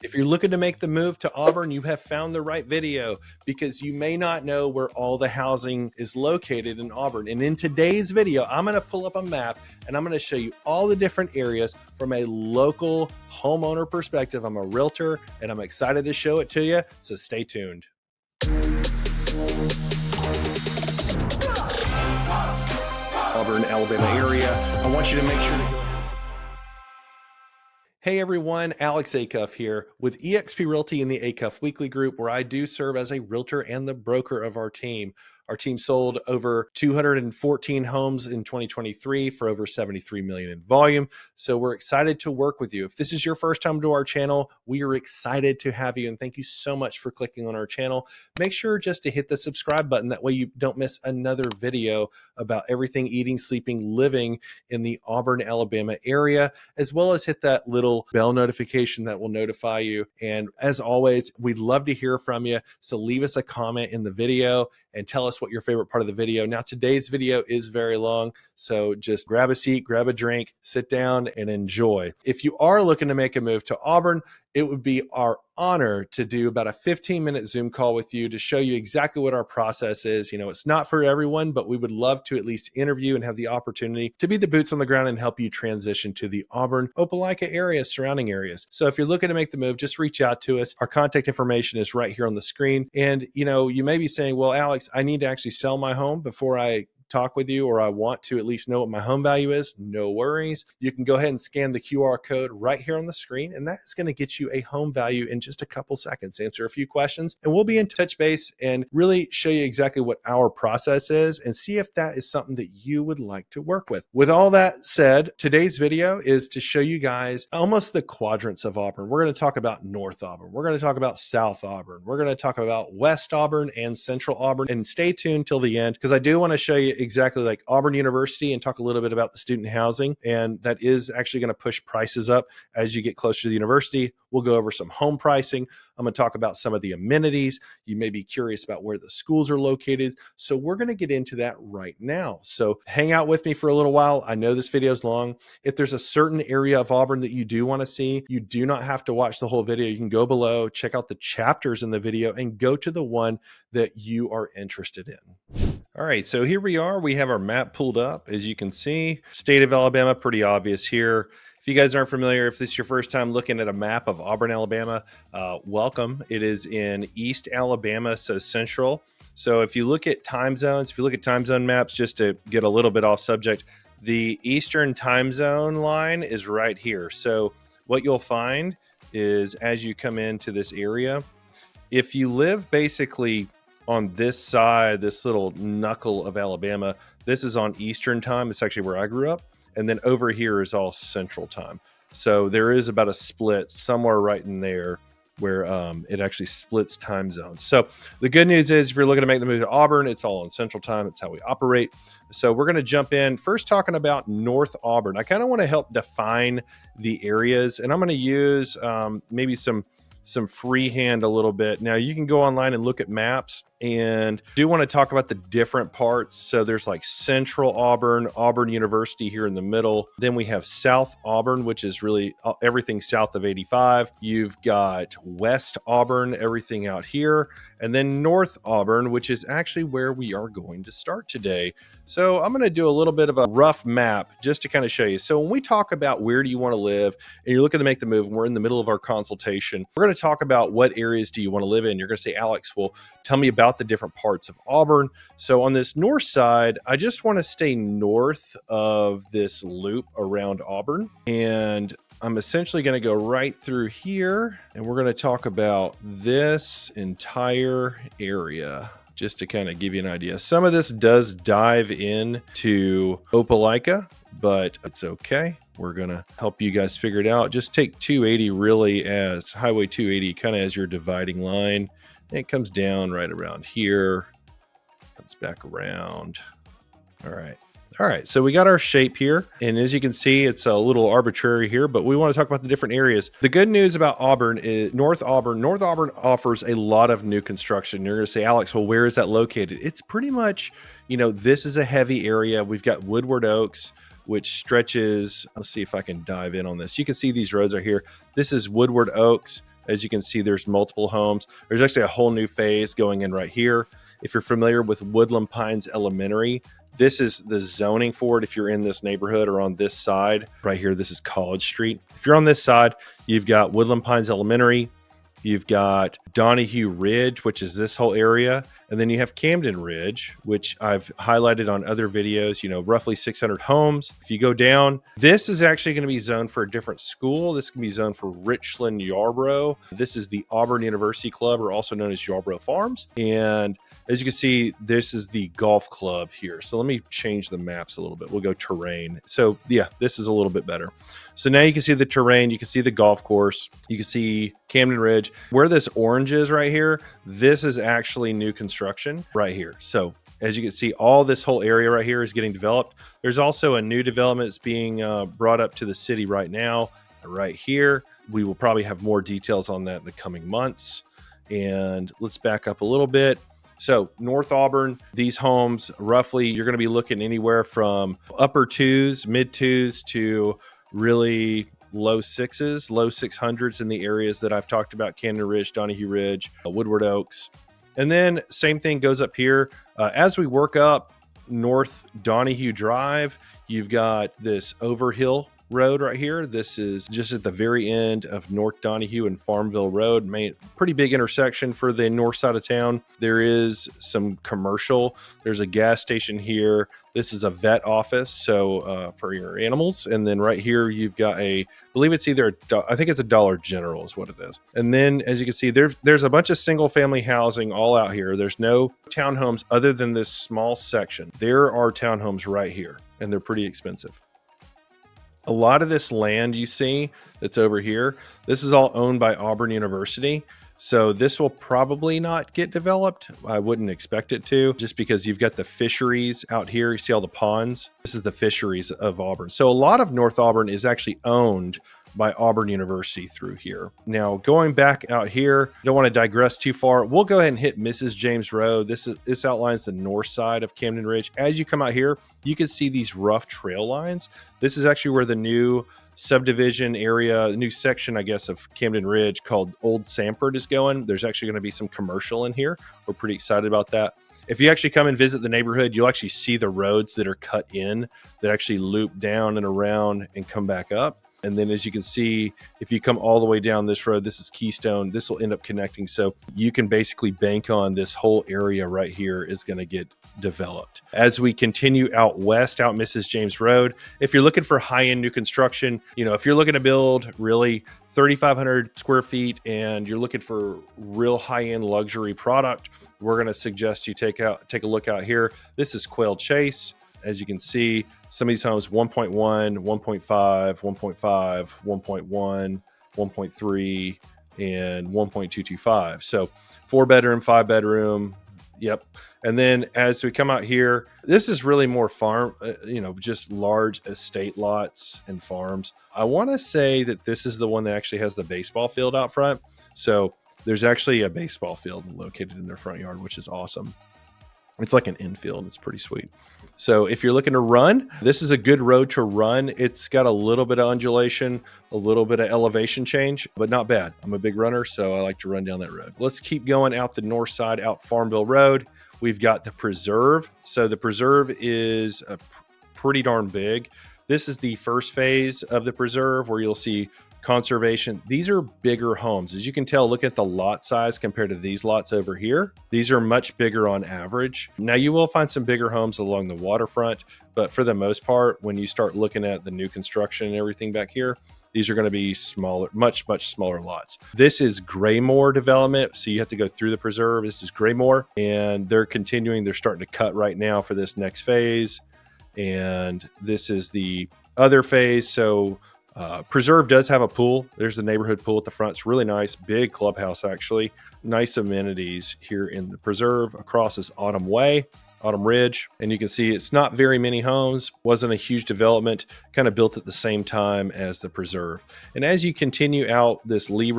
If you're looking to make the move to Auburn, you have found the right video because you may not know where all the housing is located in Auburn. And in today's video, I'm going to pull up a map and I'm going to show you all the different areas from a local homeowner perspective. I'm a realtor and I'm excited to show it to you. So stay tuned. Auburn, Alabama area. I want you to make sure to go ahead. Hey everyone, Alex Acuff here with eXp Realty in the Acuff Weekly group, where I do serve as a realtor and the broker of our team. Our team sold over 214 homes in 2023 for over 73 million in volume. So we're excited to work with you. If this is your first time to our channel, we are excited to have you. And thank you so much for clicking on our channel. Make sure just to hit the subscribe button. That way you don't miss another video about everything eating, sleeping, living in the Auburn, Alabama area, as well as hit that little bell notification that will notify you. And as always, we'd love to hear from you. So leave us a comment in the video and tell us what your favorite part of the video. Now, today's video is very long, so just grab a seat, grab a drink, sit down and enjoy. If you are looking to make a move to Auburn, it would be our honor to do about a 15-minute Zoom call with you to show you exactly what our process is. You know, it's not for everyone, but we would love to at least interview and have the opportunity to be the boots on the ground and help you transition to the Auburn, Opelika area, surrounding areas. So if you're looking to make the move, just reach out to us. Our contact information is right here on the screen. And, you know, you may be saying, well, Alex, I need to actually sell my home before I talk with you, or I want to at least know what my home value is. No worries. You can go ahead and scan the QR code right here on the screen, and that's going to get you a home value in just a couple seconds. Answer a few questions, and we'll be in touch base and really show you exactly what our process is and see if that is something that you would like to work with. With all that said, today's video is to show you guys almost the quadrants of Auburn. We're going to talk about North Auburn. We're going to talk about South Auburn. We're going to talk about West Auburn and Central Auburn, and stay tuned till the end because I do want to show you exactly like Auburn University and talk a little bit about the student housing. And that is actually going to push prices up as you get closer to the university. We'll go over some home pricing. I'm going to talk about some of the amenities. You may be curious about where the schools are located. So we're going to get into that right now. So hang out with me for a little while. I know this video is long. If there's a certain area of Auburn that you do want to see, you do not have to watch the whole video. You can go below, check out the chapters in the video, and go to the one that you are interested in. All right, so here we are. We have our map pulled up. As you can see, state of Alabama, pretty obvious here. If you guys aren't familiar, if this is your first time looking at a map of Auburn, Alabama, welcome. It is in East Alabama, so central. So if you look at time zones, if you look at time zone maps, just to get a little bit off subject, the Eastern time zone line is right here. So what you'll find is as you come into this area, if you live basically on this side, this little knuckle of Alabama, this is on Eastern time. It's actually where I grew up. And then over here is all Central time. So there is about a split somewhere right in there where it actually splits time zones. So the good news is if you're looking to make the move to Auburn, it's all on Central time. It's how we operate. So we're going to jump in first talking about North Auburn. I kind of want to help define the areas, and I'm going to use maybe some freehand a little bit. Now you can go online and look at maps, and do want to talk about the different parts. So there's like Central Auburn, Auburn University here in the middle. Then we have South Auburn, which is really everything south of 85. You've got West Auburn, everything out here. And then North Auburn, which is actually where we are going to start today. So I'm going to do a little bit of a rough map just to kind of show you. So when we talk about where do you want to live and you're looking to make the move, and we're in the middle of our consultation, we're going to talk about what areas do you want to live in. You're going to say, Alex, well, tell me about the different parts of Auburn. So on this north side, I just want to stay north of this loop around Auburn. And I'm essentially going to go right through here, and we're going to talk about this entire area just to kind of give you an idea. Some of this does dive in to Opelika, but it's okay. We're going to help you guys figure it out. Just take 280 really as Highway 280 kind of as your dividing line. And it comes down right around here, comes back around. All right. All right, so we got our shape here, and as you can see, it's a little arbitrary here, but we want to talk about the different areas. The good news about Auburn is North Auburn offers a lot of new construction. You're going to say, Alex, well, where is that located? It's pretty much, you know, this is a heavy area. We've got Woodward Oaks, which stretches, let's see if I can dive in on this. You can see these roads are here. This is Woodward Oaks. As you can see, there's multiple homes. There's actually a whole new phase going in right here. If you're familiar with Woodland Pines Elementary, this is the zoning for it. If you're in this neighborhood or on this side right here, this is College Street. If you're on this side, you've got Woodland Pines Elementary, you've got Donahue Ridge, which is this whole area. And then you have Camden Ridge, which I've highlighted on other videos, roughly 600 homes. If you go down, this is actually going to be zoned for a different school. This can be zoned for Richland Yarborough. This is the Auburn University Club, or also known as Yarborough Farms. And as you can see, this is the golf club here. So let me change the maps a little bit. We'll go terrain. So yeah, this is a little bit better. So now you can see the terrain, you can see the golf course, you can see Camden Ridge. Where this orange is right here, this is actually new construction right here. So as you can see, all this whole area right here is getting developed. There's also a new development that's being brought up to the city right now, right here. We will probably have more details on that in the coming months. And let's back up a little bit. So North Auburn, these homes, roughly, you're going to be looking anywhere from upper twos, mid twos to really low sixes, low 600s in the areas that I've talked about: Camden Ridge, Donahue Ridge, Woodward Oaks. And then same thing goes up here. As we work up North Donahue Drive, you've got this Overhill Road right here. This is just at the very end of North Donahue and Farmville Road. Pretty big intersection for the north side of town. There is some commercial. There's a gas station here. This is a vet office, so for your animals. And then right here, you've got I believe it's either, I think it's a Dollar General is what it is. And then as you can see, there's a bunch of single family housing all out here. There's no townhomes other than this small section. There are townhomes right here, and they're pretty expensive. A lot of this land you see that's over here, this is all owned by Auburn University. So this will probably not get developed. I wouldn't expect it to, just because you've got the fisheries out here. You see all the ponds. This is the fisheries of Auburn. So a lot of North Auburn is actually owned by Auburn University through here. Now, going back out here, don't want to digress too far. We'll go ahead and hit Mrs. James Road. This outlines the north side of Camden Ridge. As you come out here, you can see these rough trail lines. This is actually where the new subdivision area, the new section, I guess, of Camden Ridge called Old Sanford is going. There's actually going to be some commercial in here. We're pretty excited about that. If you actually come and visit the neighborhood, you'll actually see the roads that are cut in that actually loop down and around and come back up. And then as you can see, if you come all the way down this road, this is Keystone, this will end up connecting. So you can basically bank on this whole area right here is going to get developed. As we continue out west, out Mrs. James Road, if you're looking for high-end new construction, if you're looking to build really 3,500 square feet and you're looking for real high-end luxury product, we're going to suggest you take a look out here. This is Quail Chase. As you can see, some of these homes 1.1, 1.5, 1.5, 1.1, 1.3, and 1.225. So 4-bedroom, 5-bedroom. Yep. And then as we come out here, this is really more farm, just large estate lots and farms. I want to say that this is the one that actually has the baseball field out front. So there's actually a baseball field located in their front yard, which is awesome. It's like an infield. It's pretty sweet. So if you're looking to run, this is a good road to run. It's got a little bit of undulation, a little bit of elevation change, but not bad. I'm a big runner, so I like to run down that road. Let's keep going out the north side, out Farmville Road. We've got the Preserve. So the Preserve is pretty darn big. This is the first phase of the Preserve where you'll see conservation. These are bigger homes. As you can tell, look at the lot size compared to these lots over here. These are much bigger on average. Now you will find some bigger homes along the waterfront, but for the most part, when you start looking at the new construction and everything back here, these are going to be smaller, much smaller lots. This is Graymore development. So you have to go through the Preserve. This is Graymore, and they're starting to cut right now for this next phase. And this is the other phase. So Preserve does have a pool. There's the neighborhood pool at the front. It's really nice, big clubhouse actually. Nice amenities here in the Preserve. Across is Autumn Ridge, and you can see it's not very many homes. Wasn't a huge development. Kind of built at the same time as the Preserve. And as you continue out this Lee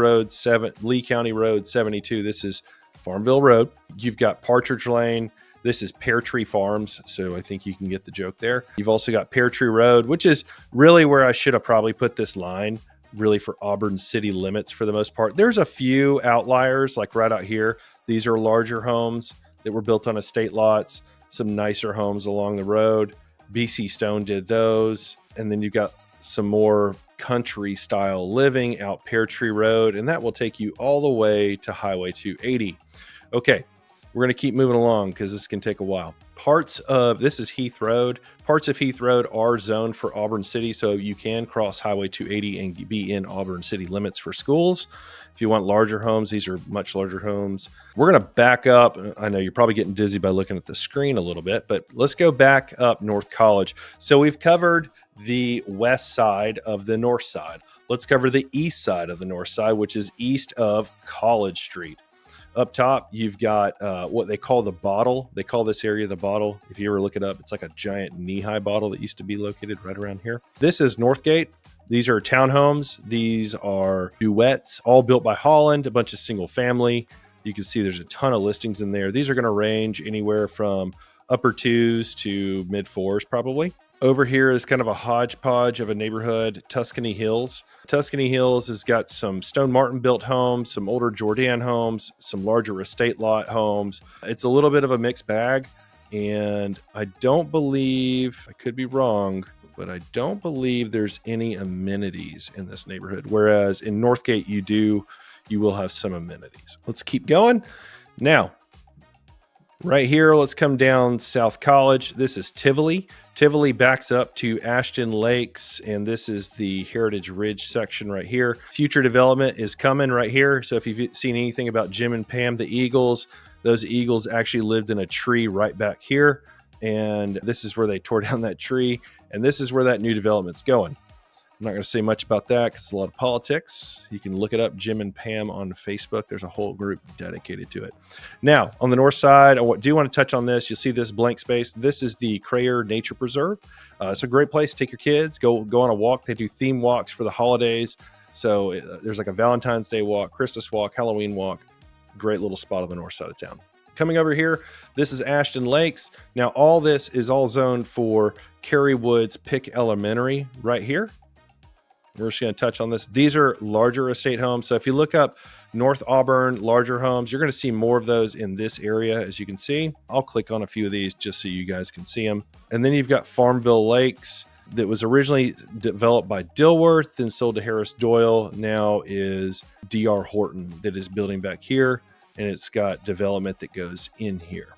County Road 72, this is Farmville Road. You've got Partridge Lane. This is Pear Tree Farms, so I think you can get the joke there. You've also got Pear Tree Road, which is really where I should have probably put this line. really for Auburn city limits for the most part. There's a few outliers, like right out here. These are larger homes that were built on estate lots, some nicer homes along the road. BC Stone did those. And then you've got some more country style living out Pear Tree Road, and that will take you all the way to Highway 280. Okay, we're going to keep moving along because this can take a while. This is Heath Road. Parts of Heath Road are zoned for Auburn City, so you can cross Highway 280 and be in Auburn City limits for schools. If you want larger homes, these are much larger homes. We're going to back up. I know you're probably getting dizzy by looking at the screen a little bit, but let's go back up North College. So we've covered the west side of the north side. Let's cover the east side of the north side, which is east of College Street. Up top, you've got what they call the bottle. They call this area the bottle. If you ever look it up, it's like a giant knee-high bottle that used to be located right around here. This is Northgate. These are townhomes. These are duets, all built by Holland, a bunch of single family. You can see there's a ton of listings in there. These are going to range anywhere from upper 2s to mid 4s probably. Over here is kind of a hodgepodge of a neighborhood, Tuscany Hills. Tuscany Hills has got some Stone Martin built homes, some older Jordan homes, some larger estate lot homes. It's a little bit of a mixed bag, and I don't believe, I could be wrong, but I don't believe there's any amenities in this neighborhood. Whereas in Northgate, you will have some amenities. Let's keep going. Now, right here, let's come down South College. This is Tivoli. Tivoli backs up to Ashton Lakes, and this is the Heritage Ridge section right here. Future development is coming right here. So if you've seen anything about Jim and Pam, the Eagles, those Eagles actually lived in a tree right back here. And this is where they tore down that tree. And this is where that new development's going. I'm not going to say much about that because it's a lot of politics. You can look it up, Jim and Pam on Facebook. There's a whole group dedicated to it. Now, on the north side, I do want to touch on this. You'll see this blank space. This is the Crayer Nature Preserve. It's a great place to take your kids, go on a walk. They do theme walks for the holidays. So there's like a Valentine's Day walk, Christmas walk, Halloween walk. Great little spot on the north side of town. Coming over here, this is Ashton Lakes. Now, all this is all zoned for Cary Woods Pick Elementary right here. We're just going to touch on this. These are larger estate homes. So if you look up North Auburn, larger homes, you're going to see more of those in this area, as you can see. I'll click on a few of these just so you guys can see them. And then you've got Farmville Lakes that was originally developed by Dilworth, then sold to Harris Doyle, now is D.R. Horton that is building back here. And it's got development that goes in here.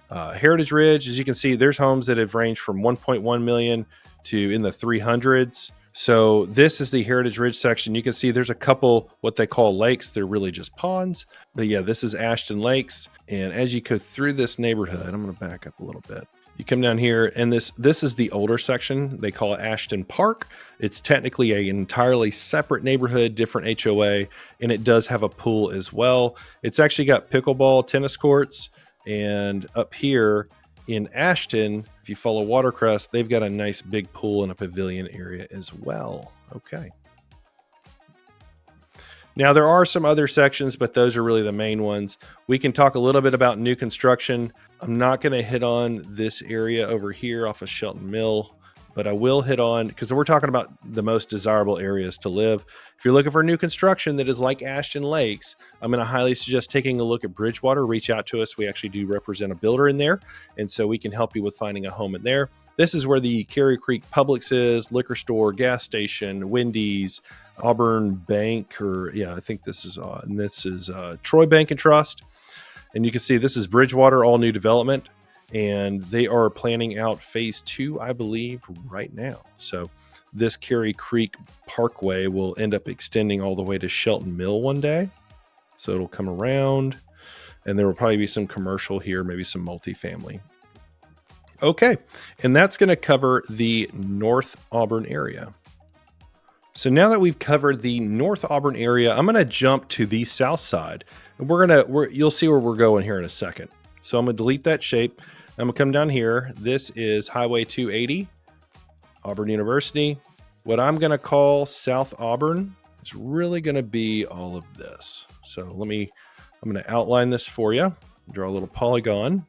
Heritage Ridge, as you can see, there's homes that have ranged from 1.1 million to in the 300s. So this is the Heritage Ridge section. You can see there's a couple what they call lakes. They're really just ponds. But yeah, this is Ashton Lakes. And as you go through this neighborhood, I'm going to back up a little bit. You come down here, and this is the older section. They call it Ashton Park. It's technically an entirely separate neighborhood, different HOA, and it does have a pool as well. It's actually got pickleball, tennis courts, and up here in Ashton, if you follow Watercrest, they've got a nice big pool and a pavilion area as well. Okay. Now, there are some other sections, but those are really the main ones. We can talk a little bit about new construction. I'm not going to hit on this area over here off of Shelton Mill, but I will hit on, because we're talking about the most desirable areas to live. If you're looking for new construction that is like Ashton Lakes, I'm going to highly suggest taking a look at Bridgewater. Reach out to us. We actually do represent a builder in there, and so we can help you with finding a home in there. This is where the Cary Creek Publix is, liquor store, gas station, Wendy's, Auburn Bank, or yeah, I think this is Troy Bank and Trust. And you can see this is Bridgewater, all new development. And they are planning out phase 2, I believe, right now. So this Cary Creek Parkway will end up extending all the way to Shelton Mill one day. So it'll come around, and there will probably be some commercial here, maybe some multifamily. Okay, and that's going to cover the North Auburn area. So now that we've covered the North Auburn area, I'm going to jump to the south side. And you'll see where we're going here in a second. So I'm going to delete that shape. I'm going to come down here. This is Highway 280, Auburn University. What I'm going to call South Auburn is really going to be all of this. So I'm going to outline this for you, draw a little polygon,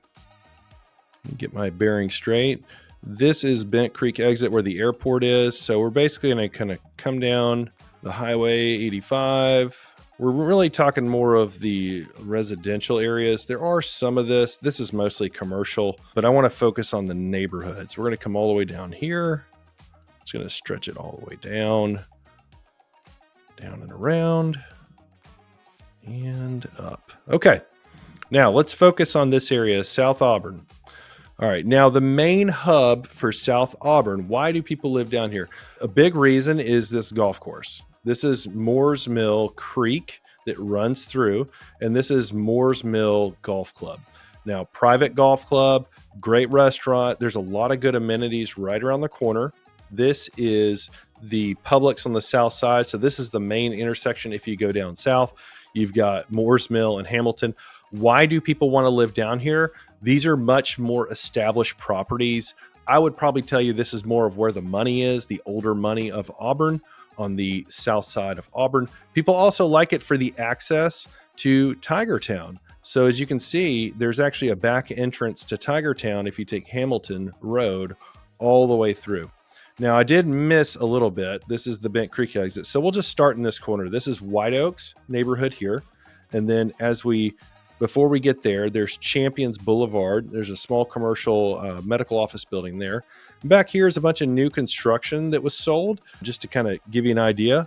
and get my bearing straight. This is Bennett Creek exit where the airport is. So we're basically going to kind of come down the Highway 85. We're really talking more of the residential areas. There are some of this. This is mostly commercial, but I want to focus on the neighborhoods. We're going to come all the way down here. It's going to stretch it all the way down and around, and up. Okay. Now let's focus on this area, South Auburn. All right. Now the main hub for South Auburn, why do people live down here? A big reason is this golf course. This is Moores Mill Creek that runs through, and this is Moores Mill Golf Club. Now, private golf club, great restaurant. There's a lot of good amenities right around the corner. This is the Publix on the south side. So this is the main intersection. If you go down south, you've got Moores Mill and Hamilton. Why do people want to live down here? These are much more established properties. I would probably tell you this is more of where the money is, the older money of Auburn on the south side of Auburn. People also like it for the access to Tigertown. So as you can see, there's actually a back entrance to Tigertown if you take Hamilton Road all the way through. Now, I did miss a little bit. This is the Bent Creek exit. So we'll just start in this corner. This is White Oaks neighborhood here. And then before we get there, there's Champions Boulevard. There's a small commercial medical office building there. Back here is a bunch of new construction that was sold, just to kind of give you an idea.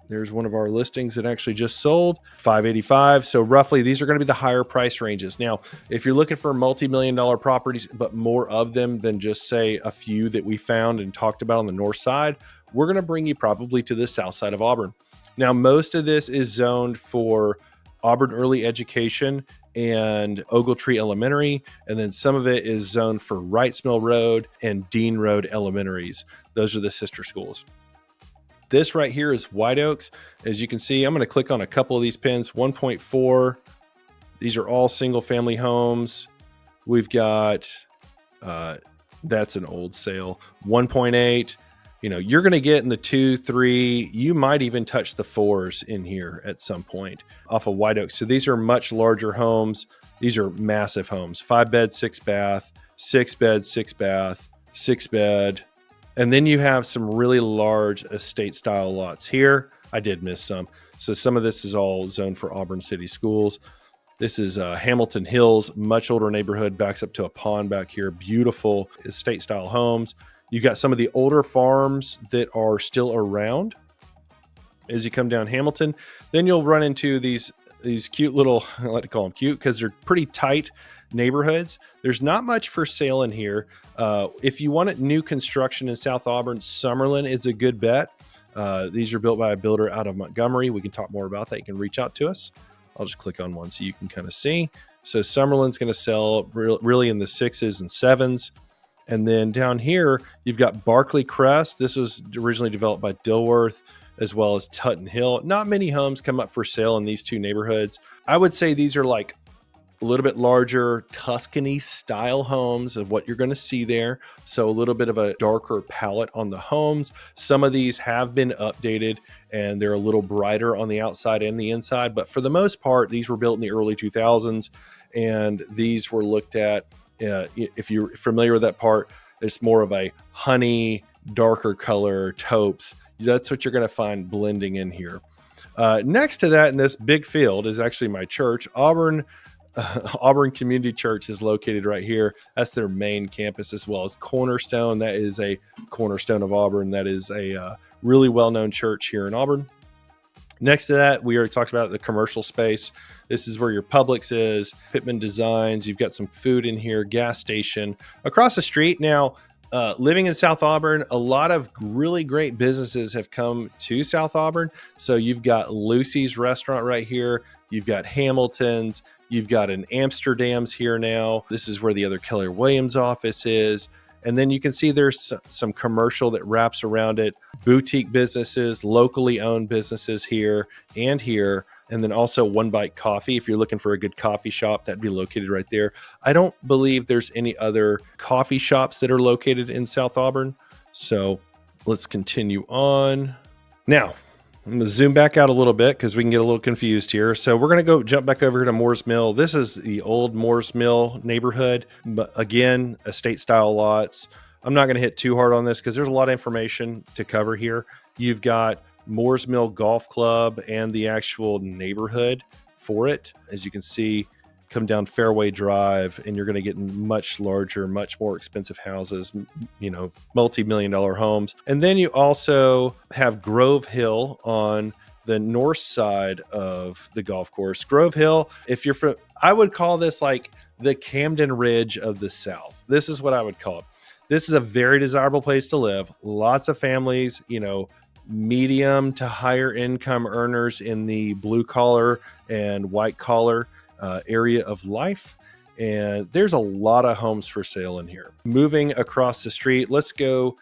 There's one of our listings that actually just sold, $585. So roughly, these are going to be the higher price ranges. Now, if you're looking for multi-million-dollar properties, but more of them than just say a few that we found and talked about on the north side, we're going to bring you probably to the south side of Auburn. Now, most of this is zoned for Auburn Early Education and Ogletree Elementary, and then some of it is zoned for Wrights Mill Road and Dean Road Elementaries. Those are the sister schools. This right here is White Oaks. As you can see, I'm going to click on a couple of these pins. 1.4. These are all single family homes. We've got, that's an old sale. 1.8. You're going to get in the 2, 3. You might even touch the 4s in here at some point off of White Oaks. So these are much larger homes. These are massive homes. 5 bed, 6 bath, 6 bed, 6 bath, 6 bed. And then you have some really large estate style lots here. I did miss some. So some of this is all zoned for Auburn City Schools. This is Hamilton Hills, much older neighborhood, backs up to a pond back here. Beautiful estate style homes. You've got some of the older farms that are still around as you come down Hamilton. Then you'll run into these cute little, I like to call them cute because they're pretty tight neighborhoods. There's not much for sale in here. If you want new construction in South Auburn, Summerlin is a good bet. These are built by a builder out of Montgomery. We can talk more about that. You can reach out to us. I'll just click on one so you can kind of see. So Summerlin's going to sell really in the 6s and 7s. And then down here, you've got Barclay Crest. This was originally developed by Dilworth, as well as Tutton Hill. Not many homes come up for sale in these two neighborhoods. I would say these are like a little bit larger Tuscany style homes of what you're going to see there. So a little bit of a darker palette on the homes. Some of these have been updated and they're a little brighter on the outside and the inside. But for the most part, these were built in the early 2000s. And these were looked at, if you're familiar with that part, it's more of a honey, darker color taupes. That's what you're going to find blending in here. Next to that in this big field is actually my church. Auburn Community Church is located right here. That's their main campus, as well as Cornerstone. That is a cornerstone of Auburn. That is a really well-known church here in Auburn. Next to that, we already talked about the commercial space. This is where your Publix is, Pittman Designs. You've got some food in here, gas station. Across the street now, living in South Auburn, a lot of really great businesses have come to South Auburn. So you've got Lucy's restaurant right here. You've got Hamilton's. You've got an Amsterdam's here now. This is where the other Keller Williams office is. And then you can see there's some commercial that wraps around it. Boutique businesses, locally owned businesses here and here. And then also One Bite Coffee. If you're looking for a good coffee shop, that'd be located right there. I don't believe there's any other coffee shops that are located in South Auburn. So let's continue on. Now, I'm going to zoom back out a little bit because we can get a little confused here. So we're going to go jump back over here to Moores Mill. This is the old Moores Mill neighborhood, but again, estate style lots. I'm not going to hit too hard on this because there's a lot of information to cover here. You've got Moores Mill Golf Club and the actual neighborhood for it. As you can see, come down Fairway Drive and you're going to get much larger, much more expensive houses, you know, multi-million-dollar homes. And then you also have Grove Hill on the north side of the golf course. Grove Hill, if you're from, I would call this like the Camden Ridge of the South. This is what I would call it. This is a very desirable place to live. Lots of families, you know, medium to higher income earners in the blue collar and white collar area of life. And there's a lot of homes for sale in here. Moving across the street, let's go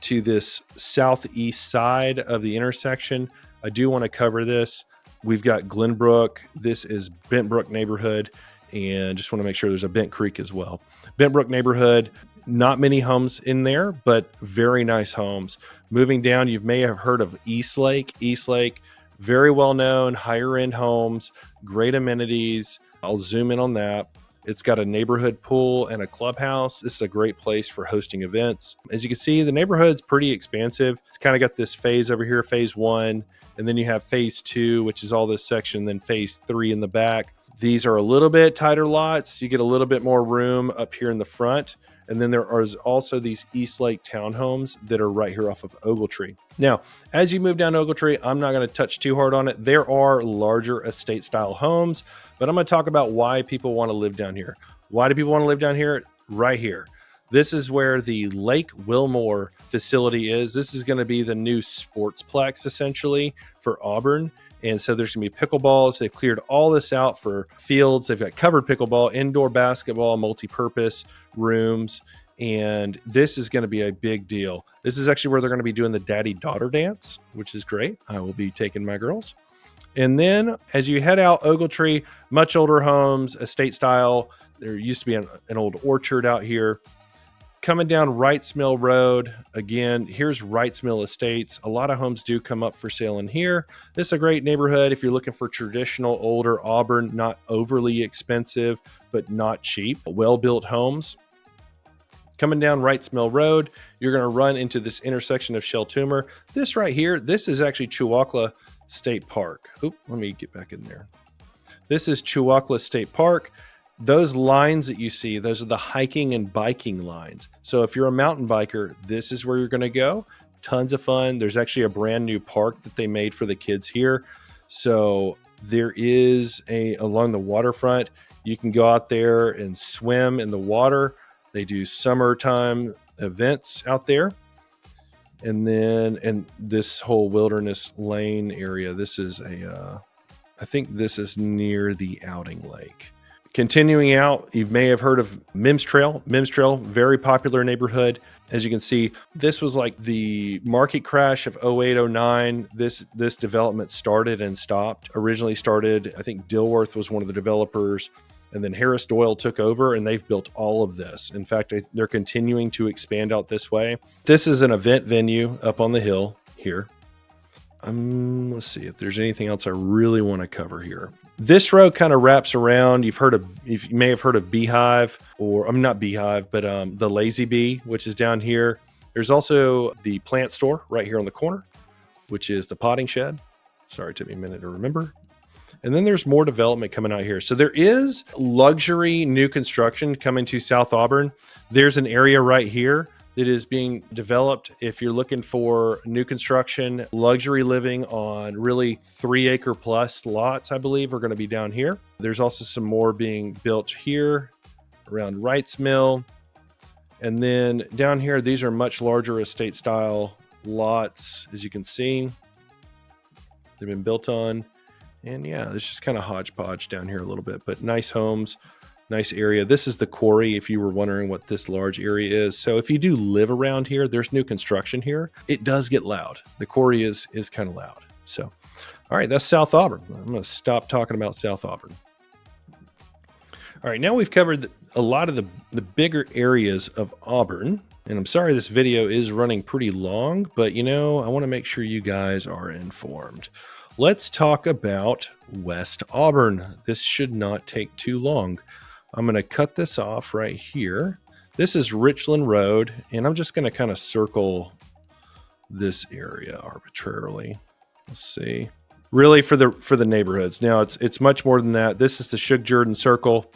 to this southeast side of the intersection. I do want to cover this. We've got Glenbrook. This is Bent Brook neighborhood, and just want to make sure there's a Bent Creek as well. Bent Brook neighborhood, not many homes in there, but very nice homes. Moving down, you may have heard of Eastlake. Eastlake, very well known, higher end homes, great amenities. I'll zoom in on that. It's got a neighborhood pool and a clubhouse. This is a great place for hosting events. As you can see, the neighborhood's pretty expansive. It's kind of got this phase over here, phase 1, and then you have phase 2, which is all this section, then phase 3 in the back. These are a little bit tighter lots. You get a little bit more room up here in the front. And then there are also these Eastlake townhomes that are right here off of Ogletree. Now, as you move down Ogletree, I'm not going to touch too hard on it. There are larger estate style homes, but I'm going to talk about why people want to live down here. Why do people want to live down here? Right here. This is where the Lake Wilmore facility is. This is going to be the new sportsplex essentially for Auburn. And so there's going to be pickleballs. They've cleared all this out for fields. They've got covered pickleball, indoor basketball, multi-purpose rooms. And this is going to be a big deal. This is actually where they're going to be doing the daddy-daughter dance, which is great. I will be taking my girls. And then as you head out Ogletree, much older homes, estate style. There used to be an old orchard out here. Coming down Wrights Mill Road, again, here's Wrights Mill Estates. A lot of homes do come up for sale in here. This is a great neighborhood if you're looking for traditional, older Auburn, not overly expensive, but not cheap, well-built homes. Coming down Wrights Mill Road, you're going to run into this intersection of Sheltumor. This right here, this is actually Chewacla State Park. Oop, let me get back in there. This is Chewacla State Park. Those lines that you see, those are the hiking and biking lines. So if you're a mountain biker, this is where you're going to go. Tons of fun. There's actually a brand new park that they made for the kids here. So there is along the waterfront, you can go out there and swim in the water. They do summertime events out there. And then, and this whole Wilderness Lane area, this is I think this is near the Outing Lake. Continuing out, you may have heard of Mims Trail. Mims Trail, very popular neighborhood. As you can see, this was like the market crash of 08, 09. This development started and stopped. Originally started, I think Dilworth was one of the developers, and then Harris Doyle took over and they've built all of this. In fact, they're continuing to expand out this way. This is an event venue up on the hill here. Let's see if there's anything else I really want to cover here. This road kind of wraps around. You may have heard of Beehive, or I'm not Beehive, but the Lazy Bee, which is down here. There's also the plant store right here on the corner, which is the potting shed. Sorry, it took me a minute to remember. And then there's more development coming out here. So there is luxury new construction coming to South Auburn. There's an area right here that is being developed. If you're looking for new construction, luxury living on really 3-acre plus lots, I believe are going to be down here. There's also some more being built here around Wrights Mill. And then down here, these are much larger estate style lots, as you can see. They've been built on. And yeah, it's just kind of hodgepodge down here a little bit, but nice homes. Nice area. This is the quarry, if you were wondering what this large area is. So if you do live around here, there's new construction here. It does get loud. The quarry is kind of loud. So, all right, that's South Auburn. I'm going to stop talking about South Auburn. All right, now we've covered a lot of the bigger areas of Auburn. And I'm sorry this video is running pretty long, but you know, I want to make sure you guys are informed. Let's talk about West Auburn. This should not take too long. I'm going to cut this off right here. This is Richland Road, and I'm just going to kind of circle this area arbitrarily. Let's see. Really for the neighborhoods. Now it's much more than that. This is the Shug Jordan Circle.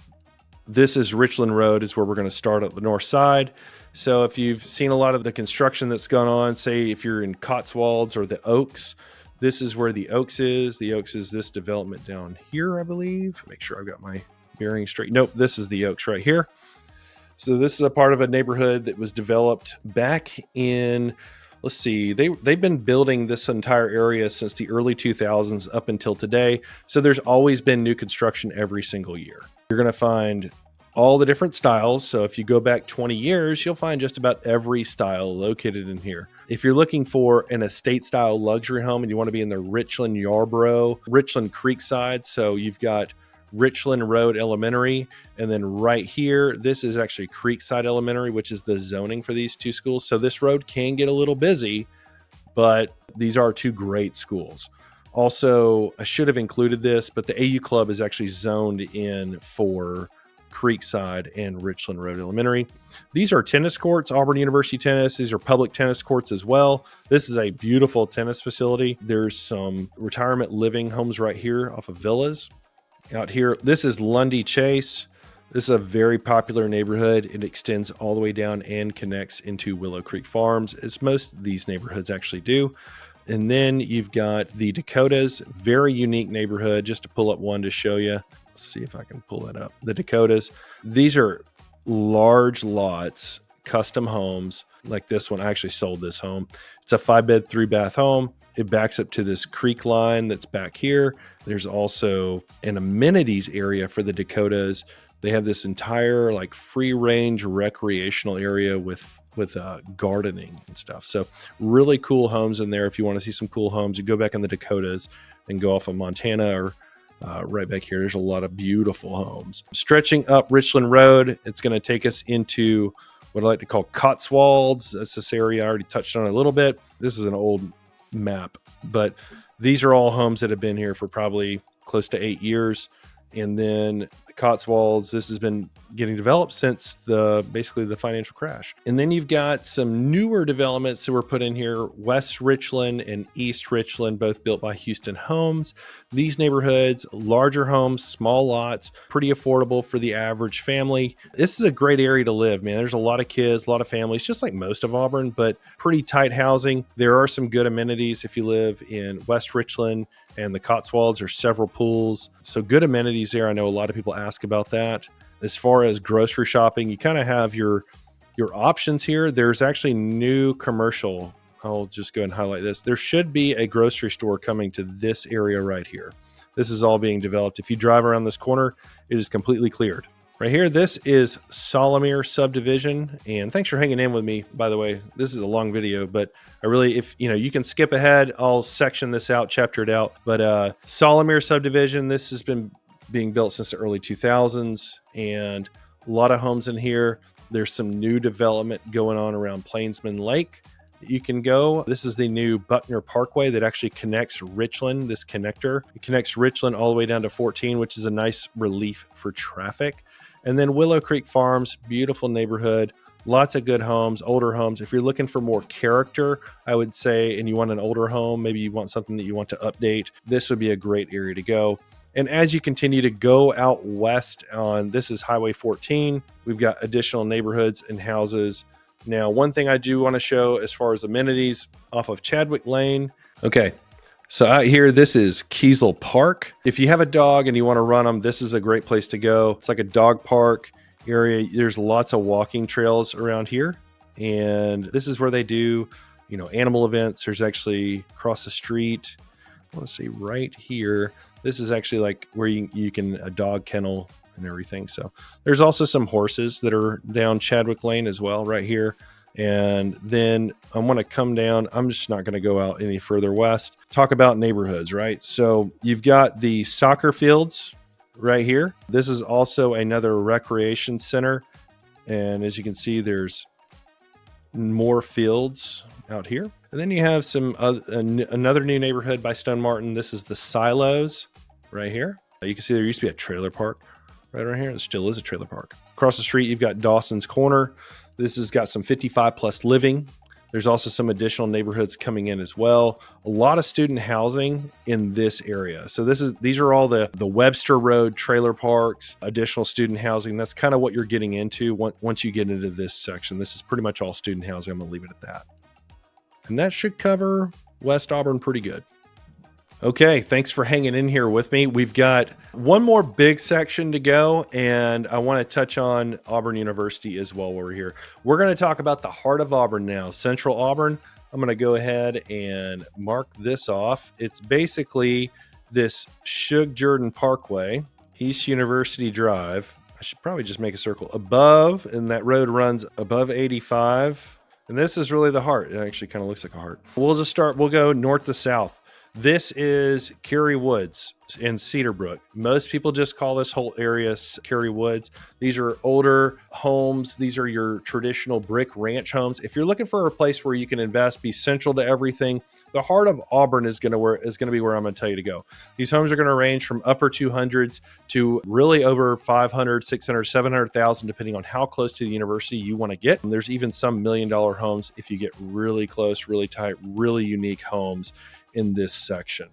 This is Richland Road is where we're going to start at the north side. So if you've seen a lot of the construction that's gone on, say if you're in Cotswolds or the Oaks, this is where the Oaks is. The Oaks is this development down here, I believe. Make sure I've got my bearing straight. Nope, this is the Oaks right here. So this is a part of a neighborhood that was developed back in, let's see, they've been building this entire area since the early 2000s up until today. So there's always been new construction every single year. You're going to find all the different styles. So if you go back 20 years, you'll find just about every style located in here. If you're looking for an estate style luxury home and you want to be in the Richland Yarborough, Richland Creekside, so you've got Richland Road Elementary, and then right here, this is actually Creekside Elementary, which is the zoning for these two schools. So this road can get a little busy, but these are two great schools. Also, I should have included this, but the AU Club is actually zoned in for Creekside and Richland Road Elementary. These are tennis courts, Auburn University tennis. These are public tennis courts as well. This is a beautiful tennis facility. There's some retirement living homes right here off of villas. Out here, this is Lundy Chase. This is a very popular neighborhood. It extends all the way down and connects into Willow Creek Farms, as most of these neighborhoods actually do. And then you've got the Dakotas, very unique neighborhood. Just to pull up one to show you. Let's see if I can pull that up. The Dakotas. These are large lots, custom homes like this one. I actually sold this home. It's a 5-bed, 3-bath home. It backs up to this creek line that's back here. There's also an amenities area for the Dakotas. They have this entire like free range recreational area with gardening and stuff. So really cool homes in there. If you want to see some cool homes, you go back in the Dakotas and go off of Montana or right back here. There's a lot of beautiful homes. Stretching up Richland Road, it's going to take us into what I like to call Cotswolds. That's this area I already touched on a little bit. This is an old map, but these are all homes that have been here for probably close to 8 years. And then the Cotswolds, this has been getting developed since basically the financial crash. And then you've got some newer developments that were put in here, West Richland and East Richland, both built by Houston Homes. These neighborhoods, larger homes, small lots, pretty affordable for the average family. This is a great area to live, man. There's a lot of kids, a lot of families, just like most of Auburn, but pretty tight housing. There are some good amenities if you live in West Richland, and the Cotswolds. There's several pools. So good amenities there. I know a lot of people ask about that. As far as grocery shopping, you kind of have your options here. There's actually new commercial. I'll just go ahead and highlight this. There should be a grocery store coming to this area right here. This is all being developed. If you drive around this corner, it is completely cleared. Right here, this is Solomere subdivision. And thanks for hanging in with me, by the way. This is a long video, but I really, if you can skip ahead, I'll section this out, chapter it out. But Solomere subdivision, this has been being built since the early 2000s, and a lot of homes in here. There's some new development going on around Plainsman Lake. You can go. This is the new Buckner Parkway that actually connects Richland, this connector. It connects Richland all the way down to 14, which is a nice relief for traffic. And then Willow Creek Farms, beautiful neighborhood, lots of good homes, older homes. If you're looking for more character, I would say, and you want an older home, maybe you want something that you want to update, this would be a great area to go. And as you continue to go out west this is Highway 14, we've got additional neighborhoods and houses. Now, one thing I do want to show as far as amenities off of Chadwick Lane. Okay, so out here, this is Kiesel Park. If you have a dog and you want to run them, this is a great place to go. It's like a dog park area. There's lots of walking trails around here. And this is where they do, animal events. There's actually across the street, I want to say right here, this is actually like where you can, a dog kennel and everything. So there's also some horses that are down Chadwick Lane as well, right here. And then I want to come down. I'm just not going to go out any further west. Talk about neighborhoods, right? So you've got the soccer fields right here. This is also another recreation center. And as you can see, there's more fields out here. And then you have another new neighborhood by Stone Martin. This is the Silos right here. You can see there used to be a trailer park right around here. There still is a trailer park. Across the street, you've got Dawson's Corner. This has got some 55 plus living. There's also some additional neighborhoods coming in as well. A lot of student housing in this area. So these are all the Webster Road trailer parks, additional student housing. That's kind of what you're getting into once you get into this section. This is pretty much all student housing. I'm going to leave it at that. And that should cover West Auburn pretty good. Okay, thanks for hanging in here with me. We've got one more big section to go, and I want to touch on Auburn University as well while we're here. We're going to talk about the heart of Auburn now, Central Auburn. I'm going to go ahead and mark this off. It's basically this Shug Jordan Parkway, East University Drive. I should probably just make a circle above, and that road runs above 85. And this is really the heart. It actually kind of looks like a heart. We'll go north to south. This is Cary Woods in Cedar Brook. Most people just call this whole area Cary Woods. These are older homes. These are your traditional brick ranch homes. If you're looking for a place where you can invest, be central to everything, the heart of Auburn is going to be where I'm going to tell you to go. These homes are going to range from upper 200s to really over 500, 600, 700,000, depending on how close to the university you want to get. And there's even some $1 million homes if you get really close, really tight, really unique homes in this section.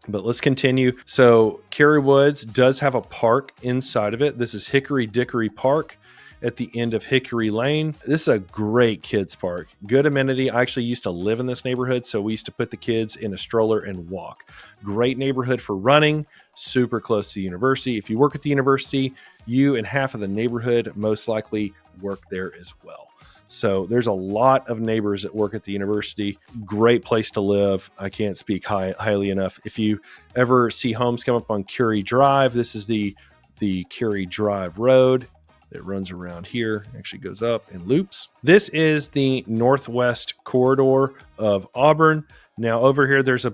But let's continue. So Cary Woods does have a park inside of it. This is Hickory Dickory Park at the end of Hickory Lane. This is a great kids park. Good amenity. I actually used to live in this neighborhood, so we used to put the kids in a stroller and walk. Great neighborhood for running, super close to the university. If you work at the university, you and half of the neighborhood most likely work there as well. So there's a lot of neighbors that work at the university. Great place to live. I can't speak highly enough. If you ever see homes come up on Cary Drive, this is the Cary Drive Road. It runs around here, actually goes up and loops. This is the northwest corridor of Auburn. Now over here, there's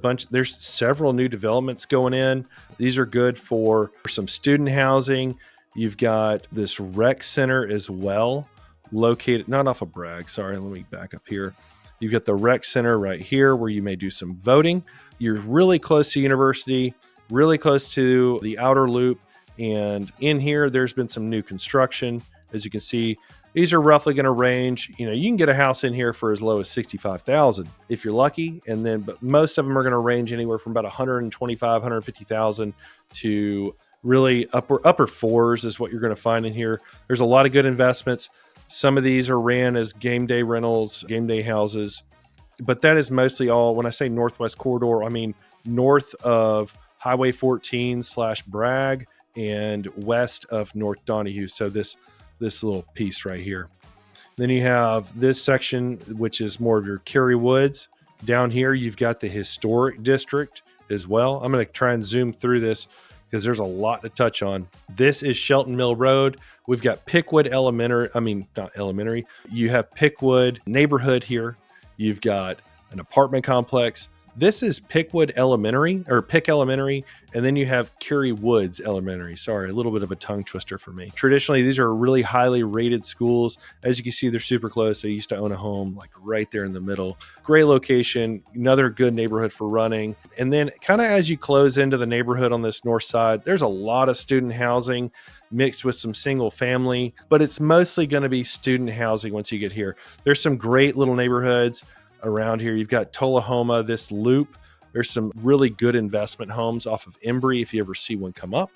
several new developments going in. These are good for some student housing. You've got this rec center as well, located not off of Bragg. Sorry, let me back up here. You've got the rec center right here where you may do some voting. You're really close to university, really close to the outer loop. And in here, there's been some new construction. As you can see, these are roughly going to range, you can get a house in here for as low as $65,000 if you're lucky. But most of them are going to range anywhere from about $125,000, $150,000 to really upper fours is what you're going to find in here. There's a lot of good investments. Some of these are ran as game day rentals, game day houses, but that is mostly all. When I say northwest corridor, I mean north of Highway 14/Bragg and west of North Donahue. So this little piece right here. Then you have this section, which is more of your Cary Woods. Down here, you've got the historic district as well. I'm going to try and zoom through this because there's a lot to touch on. This is Shelton Mill Road. We've got Pickwood not elementary. You have Pickwood neighborhood here. You've got an apartment complex. This is Pickwood Elementary, or Pick Elementary, and then you have Cary Woods Elementary. Sorry, a little bit of a tongue twister for me. Traditionally, these are really highly rated schools. As you can see, they're super close. I used to own a home like right there in the middle. Great location, another good neighborhood for running. And then kind of as you close into the neighborhood on this north side, there's a lot of student housing mixed with some single family, but it's mostly going to be student housing once you get here. There's some great little neighborhoods around here. You've got Tullahoma, this loop. There's some really good investment homes off of Embry if you ever see one come up.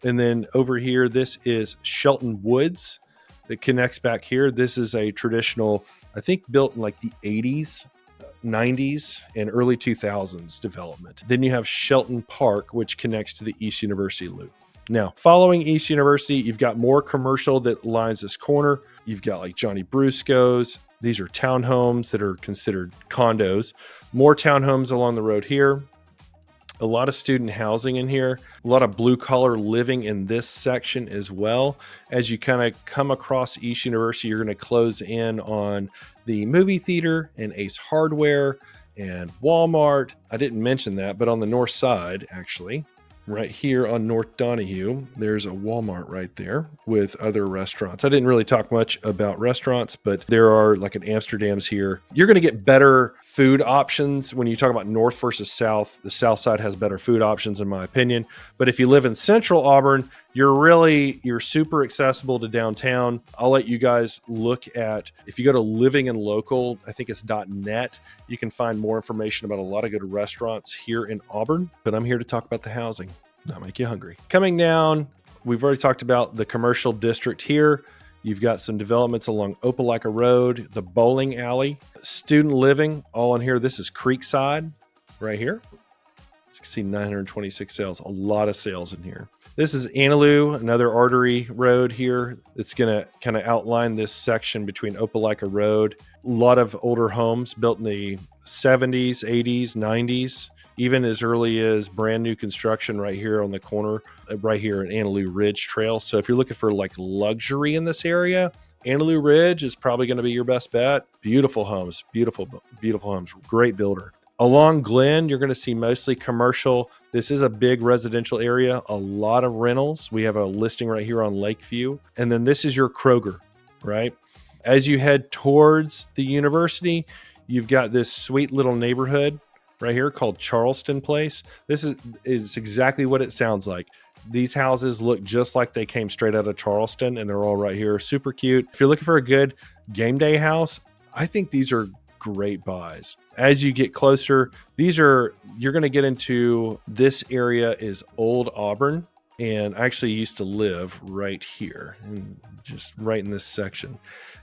And then over here, this is Shelton Woods that connects back here. This is a traditional, I think built in like the 80s, 90s, and early 2000s development. Then you have Shelton Park, which connects to the East University loop. Now, following East University, you've got more commercial that lines this corner. You've got like Johnny Brusco's. These are townhomes that are considered condos. More townhomes along the road here. A lot of student housing in here. A lot of blue collar living in this section as well. As you kind of come across East University, you're going to close in on the movie theater and Ace Hardware and Walmart. I didn't mention that, but on the north side, actually, right here on North Donahue, there's a Walmart right there with other restaurants. I didn't really talk much about restaurants, but there are like an Amsterdam's here. You're going to get better food options when you talk about north versus south. The south side has better food options in my opinion. But if you live in central Auburn, You're super accessible to downtown. I'll let you guys look at, if you go to Living and Local, I think it's .net, you can find more information about a lot of good restaurants here in Auburn. But I'm here to talk about the housing, not make you hungry. Coming down, we've already talked about the commercial district here. You've got some developments along Opelika Road, the bowling alley, student living, all in here. This is Creekside right here. As you can see, 926 sales, a lot of sales in here. This is Annaloo, another artery road here. It's going to kind of outline this section between Opelika Road. A lot of older homes built in the 70s, 80s, 90s, even as early as brand new construction right here on the corner, right here in Annaloo Ridge Trail. So if you're looking for like luxury in this area, Annaloo Ridge is probably going to be your best bet. Beautiful homes, beautiful homes, great builder. Along Glen, you're going to see mostly commercial. This is a big residential area, a lot of rentals. We have a listing right here on Lakeview. And then this is your Kroger, right? As you head towards the university, you've got this sweet little neighborhood right here called Charleston Place. This is exactly what it sounds like. These houses look just like they came straight out of Charleston, and they're all right here. Super cute. If you're looking for a good game day house, I think these are great buys. As you get closer, you're going to get into, this area is Old Auburn. And I actually used to live right here, and just right in this section.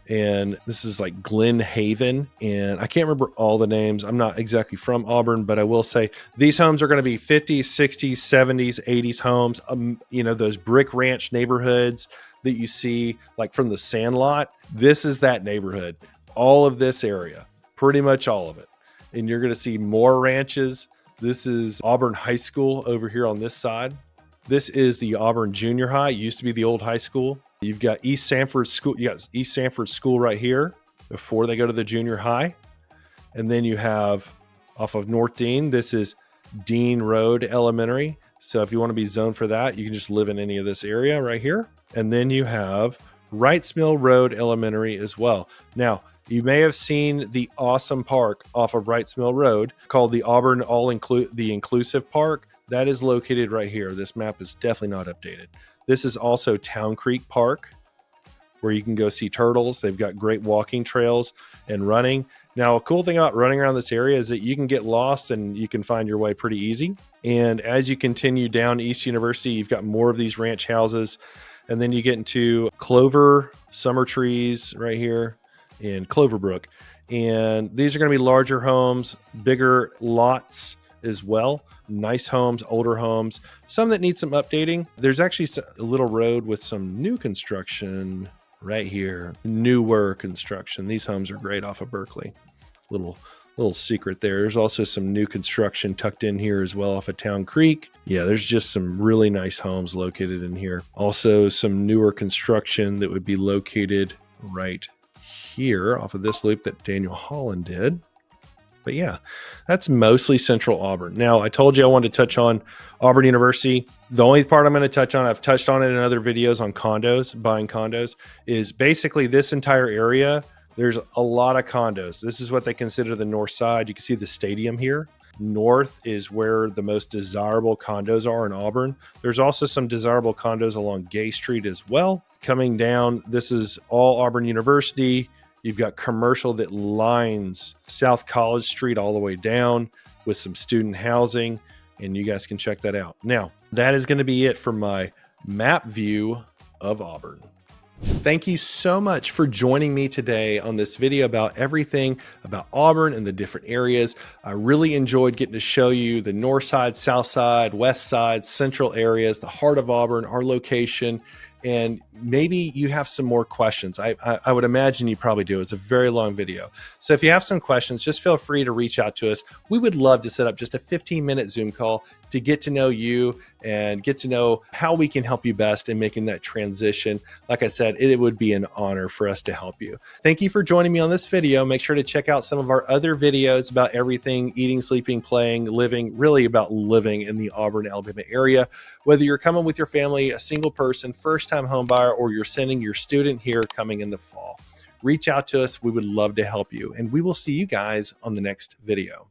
And this is like Glen Haven. And I can't remember all the names. I'm not exactly from Auburn, but I will say these homes are going to be 50s, 60s, 70s, 80s homes. Those brick ranch neighborhoods that you see like from the Sandlot. This is that neighborhood. All of this area, pretty much all of it. And you're going to see more ranches. This is Auburn High School over here on this side. This is the Auburn Junior High. It used to be the old high school. You've got East Sanford School. You got East Sanford School right here before they go to the junior high. And then you have off of North Dean, this is Dean Road Elementary. So if you want to be zoned for that, you can just live in any of this area right here. And then you have Wrights Mill Road Elementary as well. Now, you may have seen the awesome park off of Wrights Mill Road called the Auburn the Inclusive Park. That is located right here. This map is definitely not updated. This is also Town Creek Park, where you can go see turtles. They've got great walking trails and running. Now, a cool thing about running around this area is that you can get lost and you can find your way pretty easy. And as you continue down East University, you've got more of these ranch houses. And then you get into Clover, Summer Trees right here, and Cloverbrook. And these are going to be larger homes, bigger lots as well. Nice homes, older homes, some that need some updating. There's actually a little road with some new construction right here. Newer construction. These homes are great off of Berkeley. Little secret there. There's also some new construction tucked in here as well off of Town Creek. Yeah, there's just some really nice homes located in here. Also some newer construction that would be located right here off of this loop that Daniel Holland did. But yeah, that's mostly Central Auburn. Now, I told you I wanted to touch on Auburn University. The only part I'm going to touch on, I've touched on it in other videos on condos, buying condos, is basically this entire area. There's a lot of condos. This is what they consider the north side. You can see the stadium here. North is where the most desirable condos are in Auburn. There's also some desirable condos along Gay Street as well. Coming down, this is all Auburn University. You've got commercial that lines South College Street all the way down with some student housing, and you guys can check that out. Now, that is going to be it for my map view of Auburn. Thank you so much for joining me today on this video about everything about Auburn and the different areas. I really enjoyed getting to show you the north side, south side, west side, central areas, the heart of Auburn, our location. And maybe you have some more questions. I would imagine you probably do. It's a very long video. So if you have some questions, just feel free to reach out to us. We would love to set up just a 15-minute Zoom call to get to know you and get to know how we can help you best in making that transition. Like I said, it would be an honor for us to help you. Thank you for joining me on this video. Make sure to check out some of our other videos about everything, eating, sleeping, playing, living, really about living in the Auburn, Alabama area. Whether you're coming with your family, a single person, first-time home buyer, or you're sending your student here coming in the fall, reach out to us. We would love to help you. And we will see you guys on the next video.